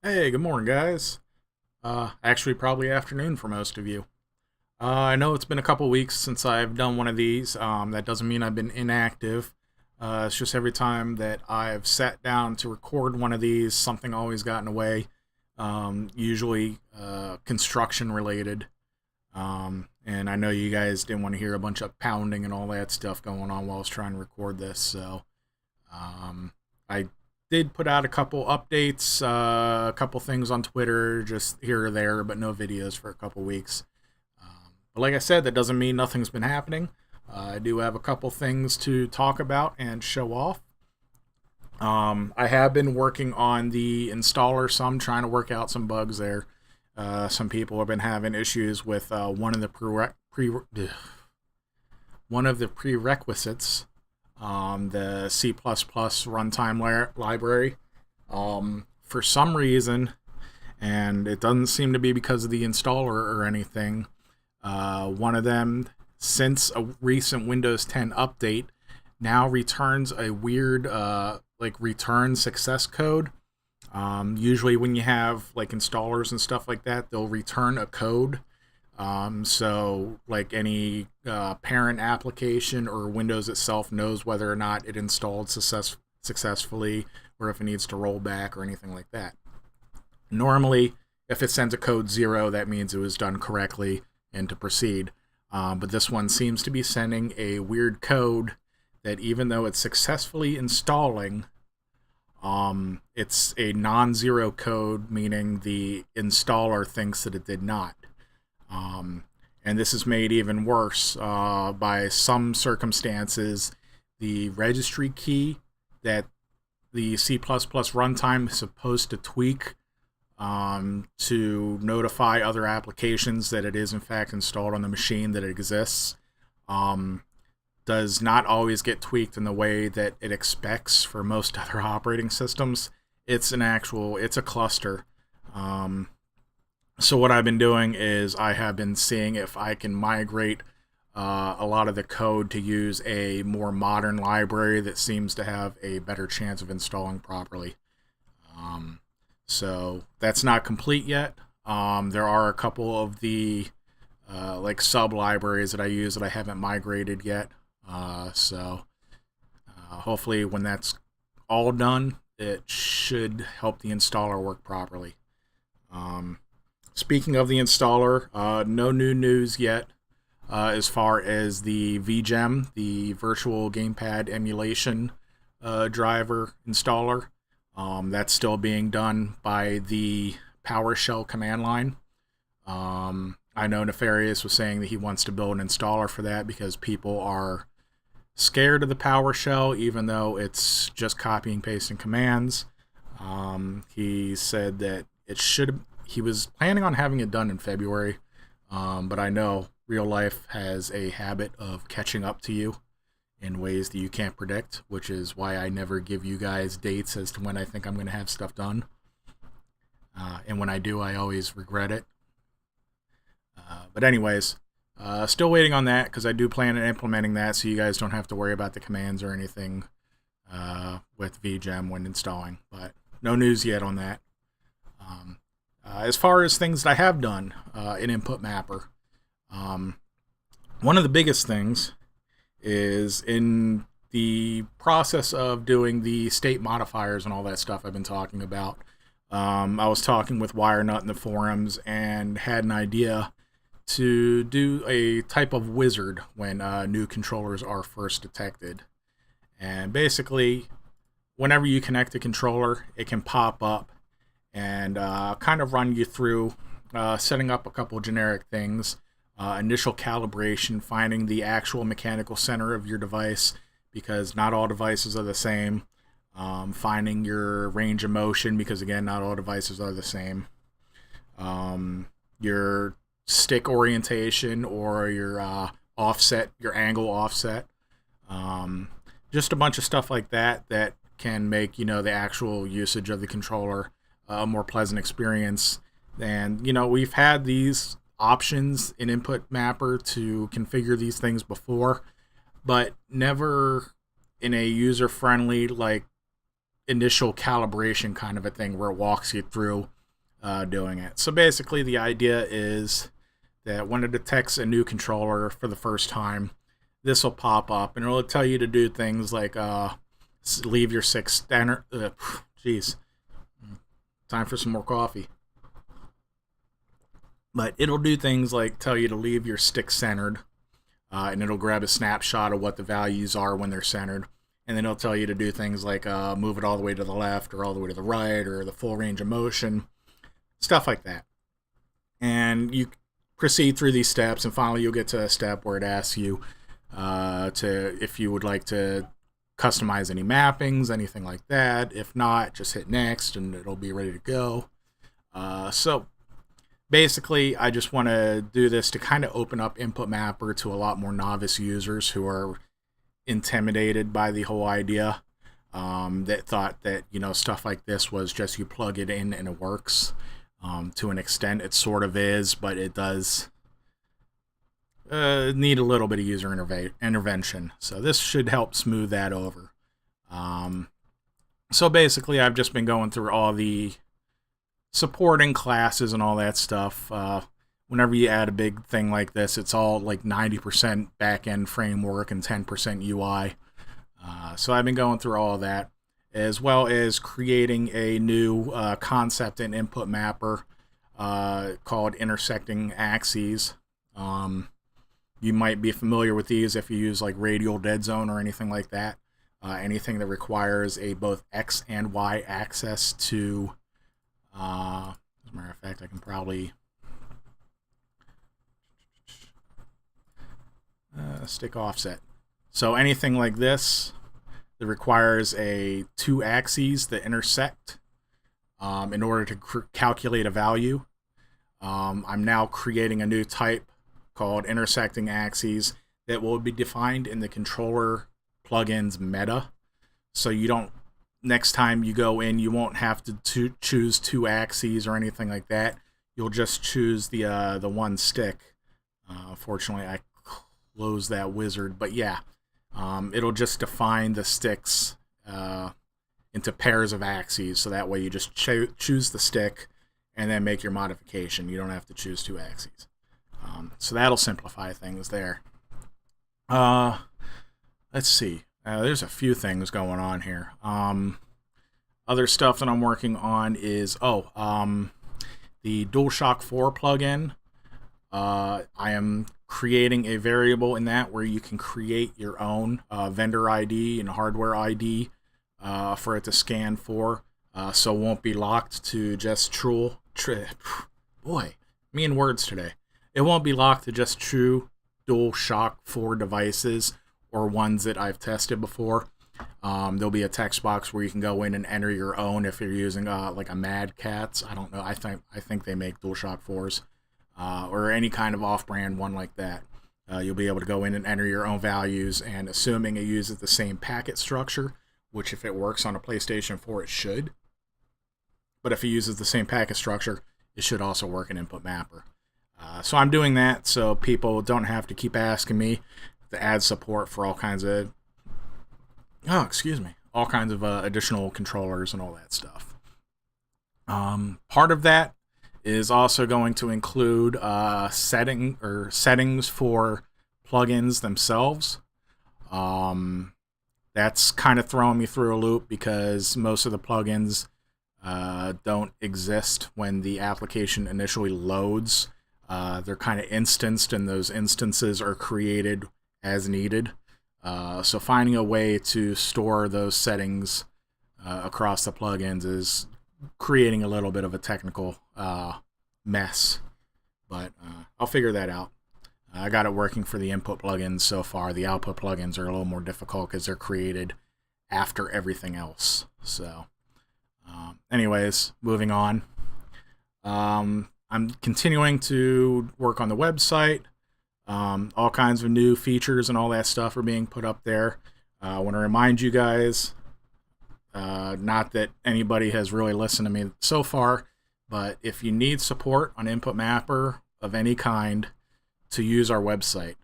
Hey, good morning, guys. Actually, probably afternoon for most of you. I know it's been a couple weeks since I've done one of these. That doesn't mean I've been inactive. It's just every time that I've sat down to record one of these, something always got in the way. Usually construction related. And I know you guys didn't want to hear a bunch of pounding and all that stuff going on while I was trying to record this. So I did put out a couple updates, a couple things on Twitter, just here or there, but no videos for a couple weeks. But like I said, that doesn't mean nothing's been happening. I do have a couple things to talk about and show off. I have been working on the installer, some trying to work out some bugs there. Some people have been having issues with one of the prerequisites, the C++ runtime library. For some reason, and it doesn't seem to be because of the installer or anything, one of them, since a recent Windows 10 update, now returns a weird return success code. Usually, when you have like installers and stuff like that, they'll return a code. So, like any parent application or Windows itself knows whether or not it installed successfully or if it needs to roll back or anything like that. Normally, if it sends a code 0, that means it was done correctly and to proceed. But this one seems to be sending a weird code that even though it's successfully installing, it's a non-zero code, meaning the installer thinks that it did not. And this is made even worse by some circumstances. The registry key that the C++ runtime is supposed to tweak to notify other applications that it is in fact installed on the machine that it exists, does not always get tweaked in the way that it expects for most other operating systems. It's a cluster. So what I've been doing is I have been seeing if I can migrate a lot of the code to use a more modern library that seems to have a better chance of installing properly. So that's not complete yet. There are a couple of the sub libraries that I use that I haven't migrated yet. So hopefully when that's all done, it should help the installer work properly. Speaking of the installer, no new news yet as far as the VGEM, the virtual gamepad emulation driver installer. That's still being done by the PowerShell command line. I know Nefarious was saying that he wants to build an installer for that because people are scared of the PowerShell, even though it's just copying, pasting commands. He said that he was planning on having it done in February, but I know real life has a habit of catching up to you in ways that you can't predict, which is why I never give you guys dates as to when I think I'm going to have stuff done. And when I do, I always regret it. But anyways, still waiting on that because I do plan on implementing that so you guys don't have to worry about the commands or anything with VGEM when installing. But no news yet on that. As far as things that I have done in InputMapper, one of the biggest things is in the process of doing the state modifiers and all that stuff I've been talking about. I was talking with WireNut in the forums and had an idea to do a type of wizard when new controllers are first detected. And basically, whenever you connect a controller, it can pop up and kind of run you through setting up a couple generic things. Initial calibration, finding the actual mechanical center of your device, because not all devices are the same. Finding your range of motion, because again, not all devices are the same. Your stick orientation or your offset, your angle offset. Just a bunch of stuff like that that can make the actual usage of the controller a more pleasant experience. And we've had these options in InputMapper to configure these things before, but never in a user-friendly, like initial calibration kind of a thing where it walks you through doing it. So basically the idea is that when it detects a new controller for the first time, this will pop up and it'll tell you to do things like leave your stick center. Jeez, time for some more coffee. But it'll do things like tell you to leave your stick centered, and it'll grab a snapshot of what the values are when they're centered. And then it'll tell you to do things like move it all the way to the left or all the way to the right or the full range of motion, stuff like that. And you proceed through these steps, and finally you'll get to a step where it asks you if you would like to customize any mappings, anything like that. If not, just hit next and it'll be ready to go. So basically, I just want to do this to kind of open up InputMapper to a lot more novice users who are intimidated by the whole idea, that thought that, stuff like this was just you plug it in and it works. To an extent, it sort of is, but it does need a little bit of user intervention. So this should help smooth that over. So basically, I've just been going through all the supporting classes and all that stuff. Whenever you add a big thing like this, it's all like 90% back-end framework and 10% UI. So I've been going through all of that, as well as creating a new concept in InputMapper called intersecting axes. You might be familiar with these if you use like radial dead zone or anything like that. Anything that requires a both X and Y axis to, as a matter of fact, I can probably stick offset. So anything like this that requires two axes that intersect in order to calculate a value. I'm now creating a new type called intersecting axes that will be defined in the controller plugins meta. So you don't, next time you go in, you won't have to choose two axes or anything like that. You'll just choose the one stick. Fortunately, I closed that wizard, but yeah, it'll just define the sticks into pairs of axes, so that way you just choose the stick and then make your modification. You don't have to choose two axes. So that'll simplify things there. Let's see. There's a few things going on here. Other stuff that I'm working on is the DualShock 4 plugin. I am creating a variable in that where you can create your own vendor ID and hardware ID for it to scan for, so it won't be locked to just boy, me and words today. It won't be locked to just true DualShock 4 devices or ones that I've tested before. There'll be a text box where you can go in and enter your own if you're using like a Mad Catz. I don't know. I think they make DualShock 4s. Or any kind of off-brand one like that. You'll be able to go in and enter your own values, and assuming it uses the same packet structure, which if it works on a PlayStation 4, it should. But if it uses the same packet structure, it should also work in InputMapper. So I'm doing that so people don't have to keep asking me to add support for all kinds of additional controllers and all that stuff. Part of that is also going to include settings for plugins themselves. That's kind of throwing me through a loop because most of the plugins don't exist when the application initially loads. They're kind of instanced, and those instances are created as needed. So finding a way to store those settings across the plugins is creating a little bit of a technical mess, but I'll figure that out. I got it working for the input plugins so far. The output plugins are a little more difficult because they're created after everything else. So anyways, moving on. I'm continuing to work on the website. All kinds of new features and all that stuff are being put up there. I want to remind you guys, not that anybody has really listened to me so far, but if you need support on InputMapper of any kind, to use our website.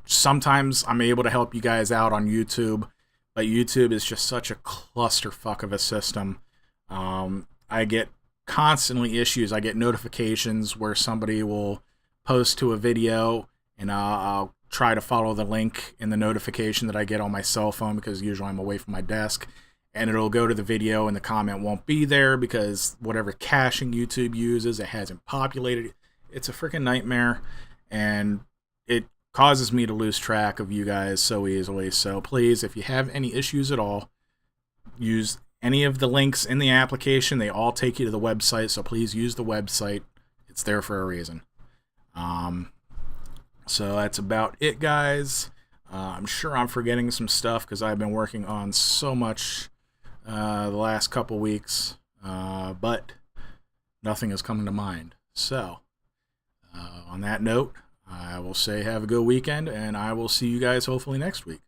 Sometimes I'm able to help you guys out on YouTube but YouTube is just such a clusterfuck of a system. I get constantly issues. I get notifications where somebody will post to a video, and I'll try to follow the link in the notification that I get on my cell phone, because usually I'm away from my desk, and it'll go to the video and the comment won't be there because whatever caching YouTube uses, it hasn't populated. It's a freaking nightmare, and it causes me to lose track of you guys so easily. So please, if you have any issues at all, use any of the links in the application. They all take you to the website, so please use the website. It's there for a reason. So that's about it, guys. I'm sure I'm forgetting some stuff because I've been working on so much the last couple weeks, but nothing is coming to mind. So on that note, I will say have a good weekend, and I will see you guys hopefully next week.